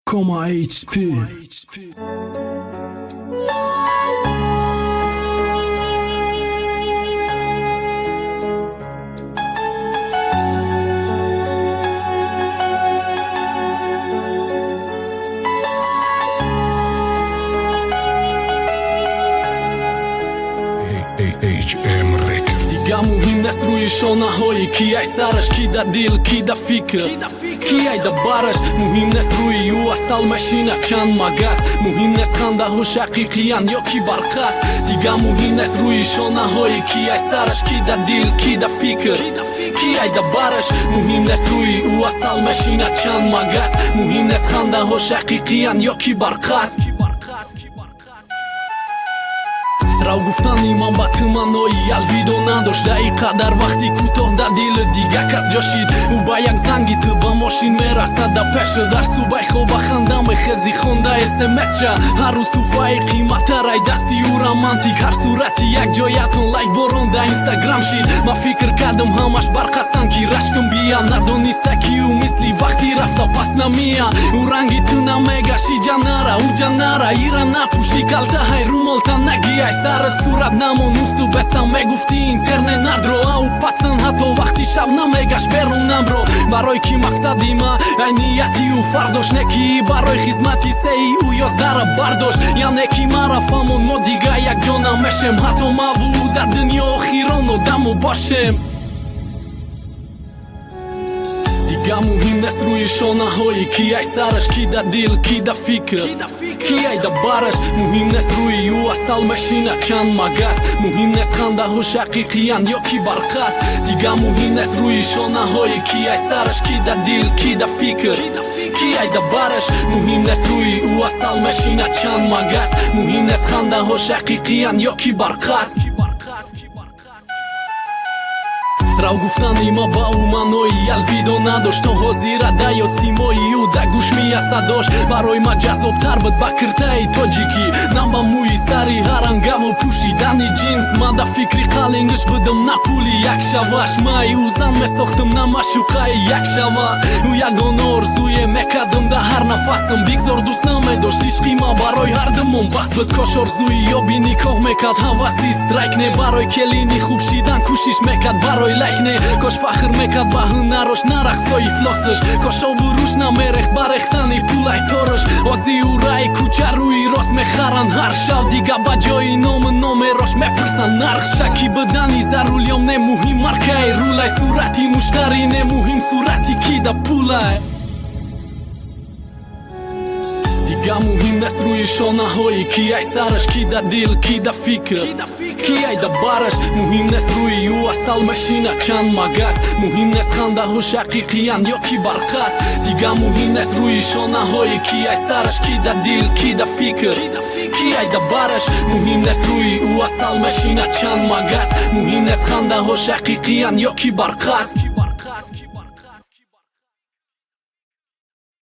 Koma HP. HM Records. Diga muhim nes rui shona hoi Ki aj sarash, ki da dil, ki da fikër Ki aj da barash Muhim nes rui ju asal mashina qan magas Muhim nes khanda ho shaqiqi jan jo ki barkas Diga muhim nes rui shona hoi Ki aj sarash, ki da dil, ki da fikër Ki aj da barash Muhim nes rui ju asal mashina qan magas Muhim nes khanda ho shaqiqi jan jo ki barkas راو گفتن ایمان با تمنایی الویدو نداشت دقیقا در وقتی کوتاه در دل دیگه کس جاشید او با یک زنگی تو با ماشین میرسد در پشه در صبح خواب خندم خزی خونده اسمس شه هر روز تو فای قیمت رای دستی او رمانتیک هر صورتی یک جایتون لایک برون در اینستاگرام شید ما فکر کردم همش برقستن کی رشکم بیا ندونسته کی او مثلی وقتی رفته پس نمیا او رنگی تو نمیگشی جنره او جنره ایره نپوشی کلته های رو ملتا نگی ای سرت صورت نمونوسو بستم میگفتی اینترنت ندرو او پتن حتی وقتی شب نمیگش برونم برو برای کی مقصدی ما نیتی او فرداش نکی برای خدمتی سی او یازده برداشت یا نکی مرفمون ما دیگه یک جا نمیشم حتی ما و در دنیا آخیران و دمو باشم دیگه مهم نست روی شانه های کی ای سرش کی دا دل کی دا فکر کی ای دا بارش مهم نست روی یو اصل مشینه چند مگس مهم نست خنده ها شقیقیان یا کی برقص دیگه مهم نست روی شانه های کی ای سرش کی دا دل کی دا فکر کی ای دا بارش مهم نست روی یو اصل مشینه چند مگس مهم نست خنده ها شقیقیان یا کی برقص راو گفتن ایما با او منوی الویدو نداشت تا حاضیره دیاد سیمایی او در گوش میه صداش برای ما جذاب تر بود با کرتای تاجیکی نم با موی سری هرنگه و پوشیدنی جینس من در فکری قلنگش بدم نپولی یک شواش مای او زن مساختم نمشوقه یک شوا او یگان آرزوی مکدم در هر نفسم بیگذار دوست نمیداشت عشقی ما برای هر دمون بس بد کاش آرزوی یا بی نکاح مکد حواسی استرایک نه برای کلینی خوب شیدن کوشش مکد برای نه کاش فخر میکرد با هنراش نرقصای افلاسش کاش آب روش نمیرخت برختنی پولای تارش آزی او رای کوچه روی راست میخرن هر شب دیگه با جای نام راش میپرسن نرخ شکی بدنی ضرولیام نه مهم مرکه رولای صورتی مشتری نه مهم صورتی کی دا پولای دیگه مهم نست روی شانه های کی ای سرش کی دا دل کی دا فکر کی ای دا بارش مهم نست روی یو اصل مشینه چند مگس مهم نست خنده ها شقیقیان یا کی برقص دیگه مهم نست روی شانه های کی ای سرش کی دا دل کی دا فکر کی ای دا بارش مهم نست روی یو اصل مشینه چند مگس مهم نست خنده ها شقیقیان یا کی برقص